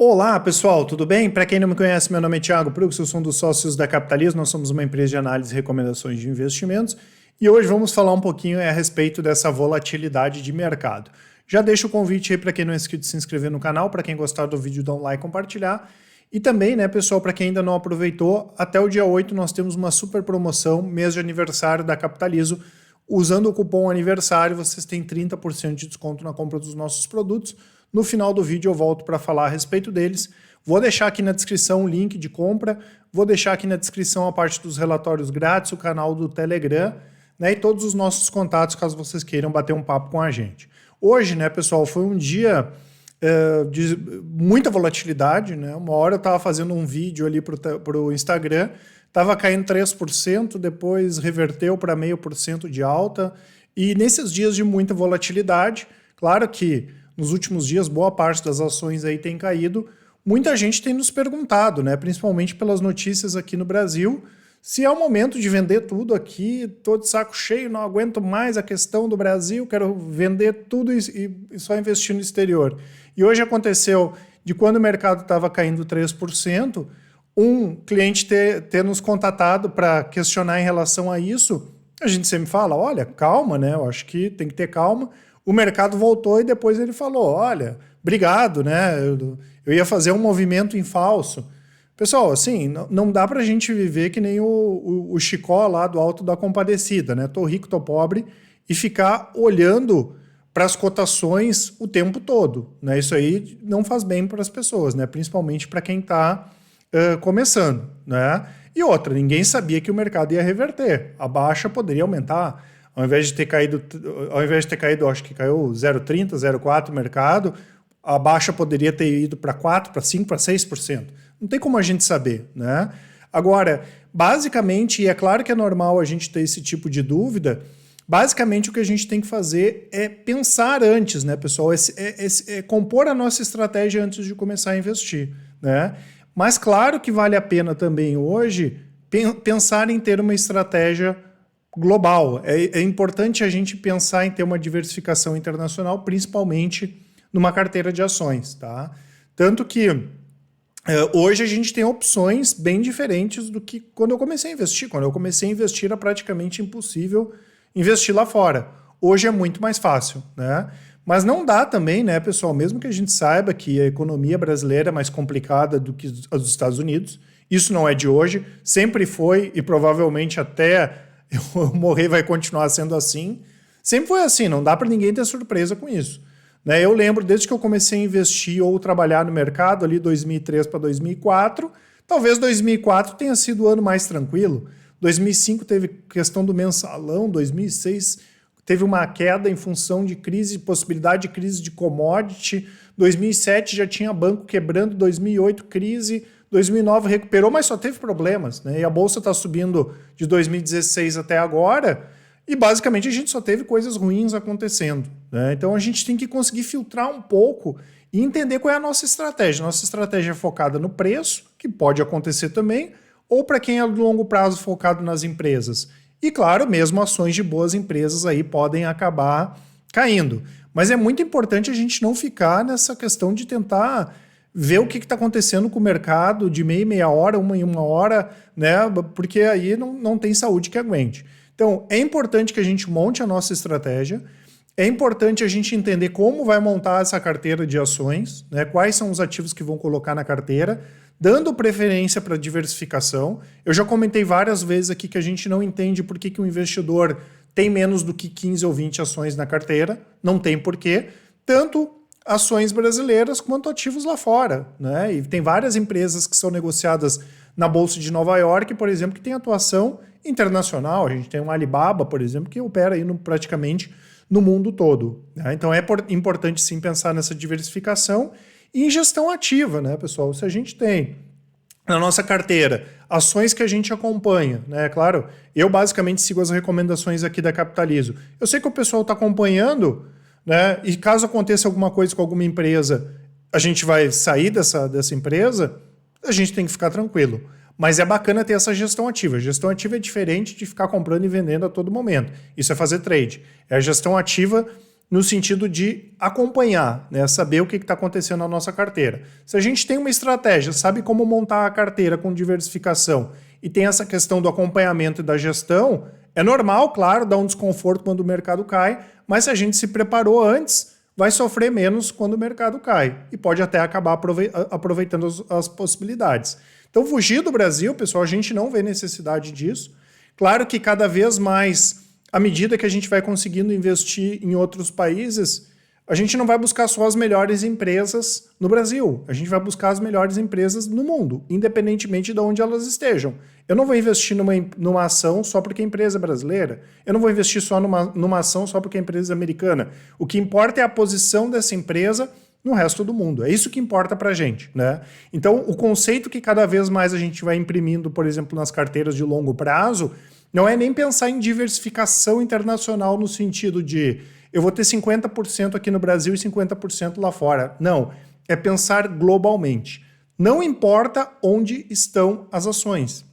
Olá pessoal, tudo bem? Para quem não me conhece, meu nome é Thiago Prux, eu sou um dos sócios da Capitalismo, nós somos uma empresa de análise e recomendações de investimentos e hoje vamos falar um pouquinho a respeito dessa volatilidade de mercado. Já deixo o convite aí para quem não é inscrito se inscrever no canal, para quem gostar do vídeo dar um like e compartilhar. E também, né, pessoal, para quem ainda não aproveitou, até o dia 8 nós temos uma super promoção, mês de aniversário da Capitalismo. Usando o cupom aniversário, vocês têm 30% de desconto na compra dos nossos produtos. No final do vídeo eu volto para falar a respeito deles. Vou deixar aqui na descrição o link de compra, vou deixar aqui na descrição a parte dos relatórios grátis, o canal do Telegram, né, e todos os nossos contatos, caso vocês queiram bater um papo com a gente. Hoje, né, pessoal, foi um dia de muita volatilidade, né? Uma hora eu estava fazendo um vídeo ali para o Instagram, estava caindo 3%, depois reverteu para 0,5% de alta, e nesses dias de muita volatilidade, claro que nos últimos dias boa parte das ações aí tem caído, muita gente tem nos perguntado, né, principalmente pelas notícias aqui no Brasil, se é o momento de vender tudo aqui, tô de saco cheio, não aguento mais a questão do Brasil, quero vender tudo e só investir no exterior. E hoje aconteceu de quando o mercado estava caindo 3%, um cliente ter nos contatado para questionar em relação a isso. A gente sempre fala, olha, calma, né? Eu acho que tem que ter calma. O mercado voltou e depois ele falou, olha, obrigado, né? Eu ia fazer um movimento em falso. Pessoal, assim, não dá pra gente viver que nem o Chicó lá do Alto da Compadecida, né? Tô rico, tô pobre, e ficar olhando para as cotações o tempo todo, né? Isso aí não faz bem para as pessoas, né? Principalmente para quem está começando, né? E outra, ninguém sabia que o mercado ia reverter. A baixa poderia aumentar. Ao invés de ter caído, acho que caiu 0,30, 0,4 o mercado, a baixa poderia ter ido para 4, para 5, para 6%. Não tem como a gente saber, né? Agora, basicamente, e é claro que é normal a gente ter esse tipo de dúvida, basicamente o que a gente tem que fazer é pensar antes, né, pessoal? É compor a nossa estratégia antes de começar a investir, né? Mas claro que vale a pena também hoje pensar em ter uma estratégia global. É importante a gente pensar em ter uma diversificação internacional, principalmente numa carteira de ações, tá? Tanto que hoje a gente tem opções bem diferentes do que quando eu comecei a investir. Quando eu comecei a investir era praticamente impossível investir lá fora. Hoje é muito mais fácil, né? Mas não dá também, né, pessoal, mesmo que a gente saiba que a economia brasileira é mais complicada do que a dos Estados Unidos, isso não é de hoje, sempre foi e provavelmente até eu morrer vai continuar sendo assim. Sempre foi assim, não dá para ninguém ter surpresa com isso. Né? Eu lembro, desde que eu comecei a investir ou trabalhar no mercado, ali 2003 para 2004, talvez 2004 tenha sido o ano mais tranquilo. 2005 teve questão do mensalão, 2006 teve uma queda em função de crise, possibilidade de crise de commodity, 2007 já tinha banco quebrando, 2008 crise, 2009 recuperou, mas só teve problemas, né? E a bolsa está subindo de 2016 até agora e basicamente a gente só teve coisas ruins acontecendo, né? Então a gente tem que conseguir filtrar um pouco e entender qual é a nossa estratégia. Nossa estratégia é focada no preço, que pode acontecer também, ou para quem é de longo prazo focado nas empresas. E claro, mesmo ações de boas empresas aí podem acabar caindo. Mas é muito importante a gente não ficar nessa questão de tentar ver o que está acontecendo com o mercado de meia hora, uma em uma hora, né? Porque aí não tem saúde que aguente. Então, é importante que a gente monte a nossa estratégia, é importante a gente entender como vai montar essa carteira de ações, né? Quais são os ativos que vão colocar na carteira, dando preferência para diversificação. Eu já comentei várias vezes aqui que a gente não entende por que o investidor tem menos do que 15 ou 20 ações na carteira, não tem porquê, tanto ações brasileiras quanto ativos lá fora, né? E tem várias empresas que são negociadas na Bolsa de Nova York, por exemplo, que tem atuação internacional. A gente tem um Alibaba, por exemplo, que opera aí praticamente no mundo todo, né? Então é importante sim pensar nessa diversificação e em gestão ativa, né, pessoal? Se a gente tem na nossa carteira ações que a gente acompanha, né? Claro, eu basicamente sigo as recomendações aqui da Capitalismo. Eu sei que o pessoal está acompanhando, né? E caso aconteça alguma coisa com alguma empresa, a gente vai sair dessa empresa, a gente tem que ficar tranquilo. Mas é bacana ter essa gestão ativa. Gestão ativa é diferente de ficar comprando e vendendo a todo momento. Isso é fazer trade. É a gestão ativa no sentido de acompanhar, né? Saber o que está acontecendo na nossa carteira. Se a gente tem uma estratégia, sabe como montar a carteira com diversificação e tem essa questão do acompanhamento e da gestão, é normal, claro, dar um desconforto quando o mercado cai, mas se a gente se preparou antes, vai sofrer menos quando o mercado cai e pode até acabar aproveitando as possibilidades. Então, fugir do Brasil, pessoal, a gente não vê necessidade disso. Claro que cada vez mais, à medida que a gente vai conseguindo investir em outros países, a gente não vai buscar só as melhores empresas no Brasil, a gente vai buscar as melhores empresas no mundo, independentemente de onde elas estejam. Eu não vou investir numa ação só porque a empresa é brasileira, eu não vou investir só numa ação só porque a empresa é americana. O que importa é a posição dessa empresa no resto do mundo. É isso que importa pra gente, né? Então, o conceito que cada vez mais a gente vai imprimindo, por exemplo, nas carteiras de longo prazo, não é nem pensar em diversificação internacional no sentido de eu vou ter 50% aqui no Brasil e 50% lá fora. Não, é pensar globalmente. Não importa onde estão as ações.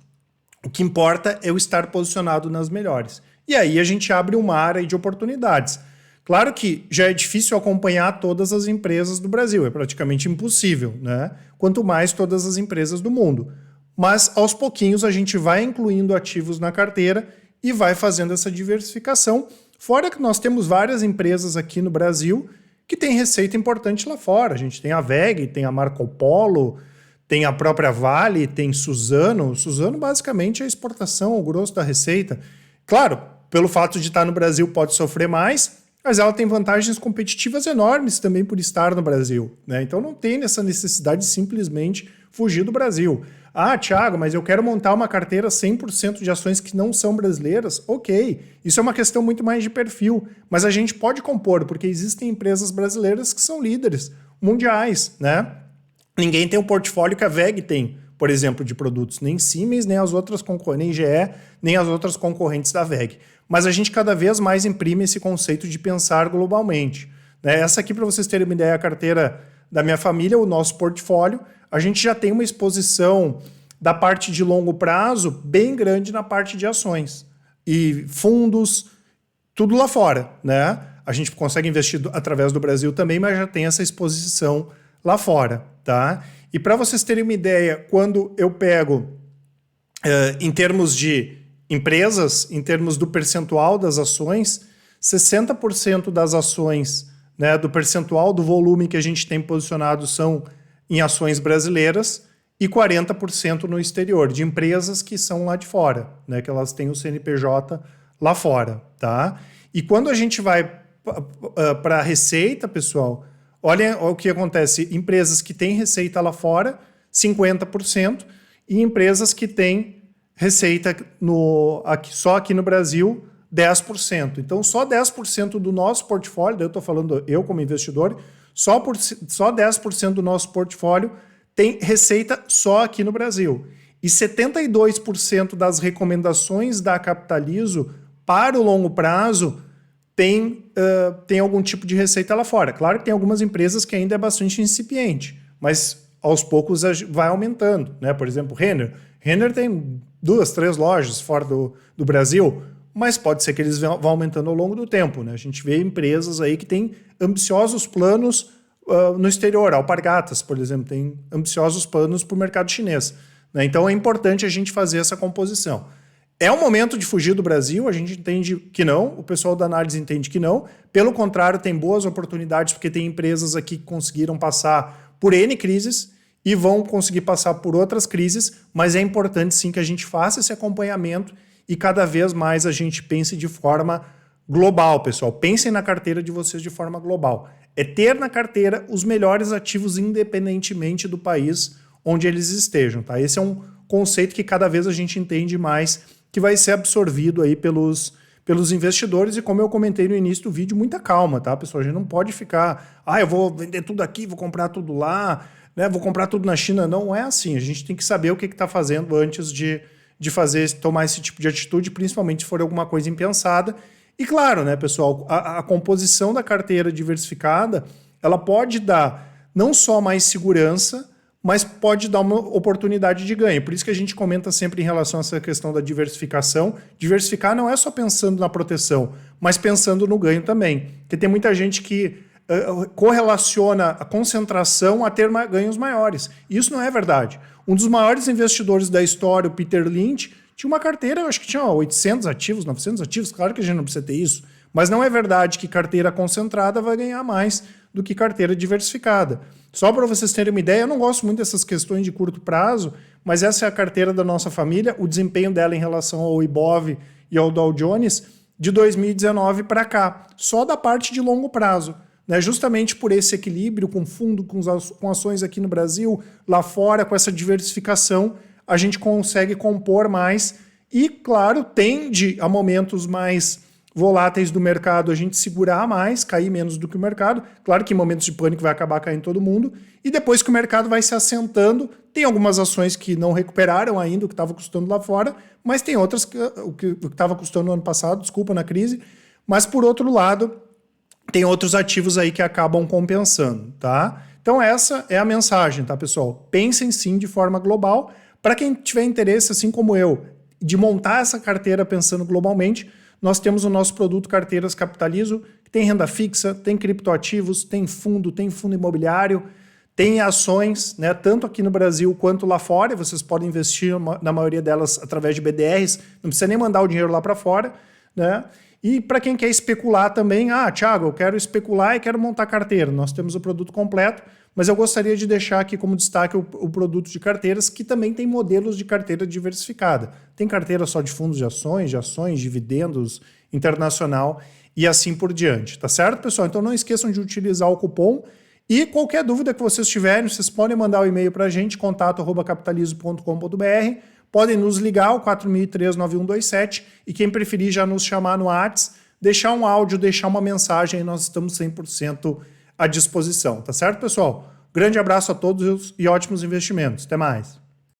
O que importa é eu estar posicionado nas melhores. E aí a gente abre uma área de oportunidades. Claro que já é difícil acompanhar todas as empresas do Brasil, é praticamente impossível, né? Quanto mais todas as empresas do mundo. Mas aos pouquinhos a gente vai incluindo ativos na carteira e vai fazendo essa diversificação. Fora que nós temos várias empresas aqui no Brasil que têm receita importante lá fora. A gente tem a WEG, tem a Marco Polo, tem a própria Vale, tem Suzano. Suzano basicamente é a exportação, o grosso da receita. Claro, pelo fato de estar no Brasil pode sofrer mais, mas ela tem vantagens competitivas enormes também por estar no Brasil, né? Então não tem essa necessidade de simplesmente fugir do Brasil. Ah, Thiago, mas eu quero montar uma carteira 100% de ações que não são brasileiras. Ok, isso é uma questão muito mais de perfil, mas a gente pode compor, porque existem empresas brasileiras que são líderes mundiais, né? Ninguém tem o portfólio que a WEG tem, por exemplo, de produtos, nem Siemens, nem as outras concorrentes, nem GE, nem as outras concorrentes da WEG. Mas a gente cada vez mais imprime esse conceito de pensar globalmente, né? Essa aqui, para vocês terem uma ideia, é a carteira da minha família, o nosso portfólio. A gente já tem uma exposição da parte de longo prazo bem grande na parte de ações e fundos, tudo lá fora, né? A gente consegue investir através do Brasil também, mas já tem essa exposição lá fora, tá? E para vocês terem uma ideia, quando eu pego em termos de empresas, em termos do percentual das ações, 60% das ações, né, do percentual do volume que a gente tem posicionado são em ações brasileiras e 40% no exterior, de empresas que são lá de fora, né, que elas têm o CNPJ lá fora, tá? E quando a gente vai para a receita, pessoal, olha o que acontece. Empresas que têm receita lá fora, 50%, e empresas que têm receita só aqui no Brasil, 10%. Então, só 10% do nosso portfólio, daí eu estou falando eu como investidor, só 10% do nosso portfólio tem receita só aqui no Brasil. E 72% das recomendações da Capitalizo para o longo prazo tem algum tipo de receita lá fora. Claro que tem algumas empresas que ainda é bastante incipiente, mas aos poucos vai aumentando, né? Por exemplo, Renner. Renner tem 2, 3 lojas fora do Brasil, mas pode ser que eles vão aumentando ao longo do tempo, né? A gente vê empresas aí que têm ambiciosos planos no exterior. Alpargatas, por exemplo, tem ambiciosos planos para o mercado chinês, né? Então é importante a gente fazer essa composição. É um momento de fugir do Brasil, a gente entende que não, o pessoal da análise entende que não. Pelo contrário, tem boas oportunidades, porque tem empresas aqui que conseguiram passar por N crises e vão conseguir passar por outras crises, mas é importante sim que a gente faça esse acompanhamento e cada vez mais a gente pense de forma global, pessoal. Pensem na carteira de vocês de forma global. É ter na carteira os melhores ativos independentemente do país onde eles estejam, tá? Esse é um conceito que cada vez a gente entende mais, que vai ser absorvido aí pelos investidores e, como eu comentei no início do vídeo, muita calma, tá, pessoal? A gente não pode ficar, eu vou vender tudo aqui, vou comprar tudo lá, né? Vou comprar tudo na China. Não é assim. A gente tem que saber o que está fazendo antes de tomar esse tipo de atitude, principalmente se for alguma coisa impensada. E claro, né, pessoal, a composição da carteira diversificada, ela pode dar não só mais segurança, mas pode dar uma oportunidade de ganho. Por isso que a gente comenta sempre em relação a essa questão da diversificação. Diversificar não é só pensando na proteção, mas pensando no ganho também. Porque tem muita gente que correlaciona a concentração a ter ganhos maiores. Isso não é verdade. Um dos maiores investidores da história, o Peter Lynch, tinha uma carteira, eu acho que tinha 800 ativos, 900 ativos. Claro que a gente não precisa ter isso, mas não é verdade que carteira concentrada vai ganhar mais do que carteira diversificada. Só para vocês terem uma ideia, eu não gosto muito dessas questões de curto prazo, mas essa é a carteira da nossa família, o desempenho dela em relação ao Ibov e ao Dow Jones de 2019 para cá, só da parte de longo prazo. Né, justamente por esse equilíbrio com fundo, com ações aqui no Brasil, lá fora, com essa diversificação, a gente consegue compor mais e, claro, tende a momentos mais voláteis do mercado a gente segurar mais, cair menos do que o mercado. Claro que em momentos de pânico vai acabar caindo todo mundo. E depois que o mercado vai se assentando, tem algumas ações que não recuperaram ainda o que estava custando lá fora, mas tem outras que o que estava custando no ano passado, desculpa, na crise. Mas, por outro lado, tem outros ativos aí que acabam compensando, tá? Então essa é a mensagem, tá, pessoal? Pensem sim de forma global. Para quem tiver interesse, assim como eu, de montar essa carteira pensando globalmente, nós temos o nosso produto Carteiras Capitalizo, que tem renda fixa, tem criptoativos, tem fundo imobiliário, tem ações, né, tanto aqui no Brasil quanto lá fora. Vocês podem investir na maioria delas através de BDRs, não precisa nem mandar o dinheiro lá para fora, né? E para quem quer especular também, Thiago, eu quero especular e quero montar carteira. Nós temos o produto completo, mas eu gostaria de deixar aqui como destaque o produto de carteiras, que também tem modelos de carteira diversificada. Tem carteira só de fundos de ações, dividendos, internacional e assim por diante. Tá certo, pessoal? Então não esqueçam de utilizar o cupom. E qualquer dúvida que vocês tiverem, vocês podem mandar o e-mail para a gente, contato@capitalizo.com.br. Podem nos ligar, o 4003-9127, e quem preferir já nos chamar no WhatsApp, deixar um áudio, deixar uma mensagem, nós estamos 100% à disposição. Tá certo, pessoal? Grande abraço a todos e ótimos investimentos. Até mais.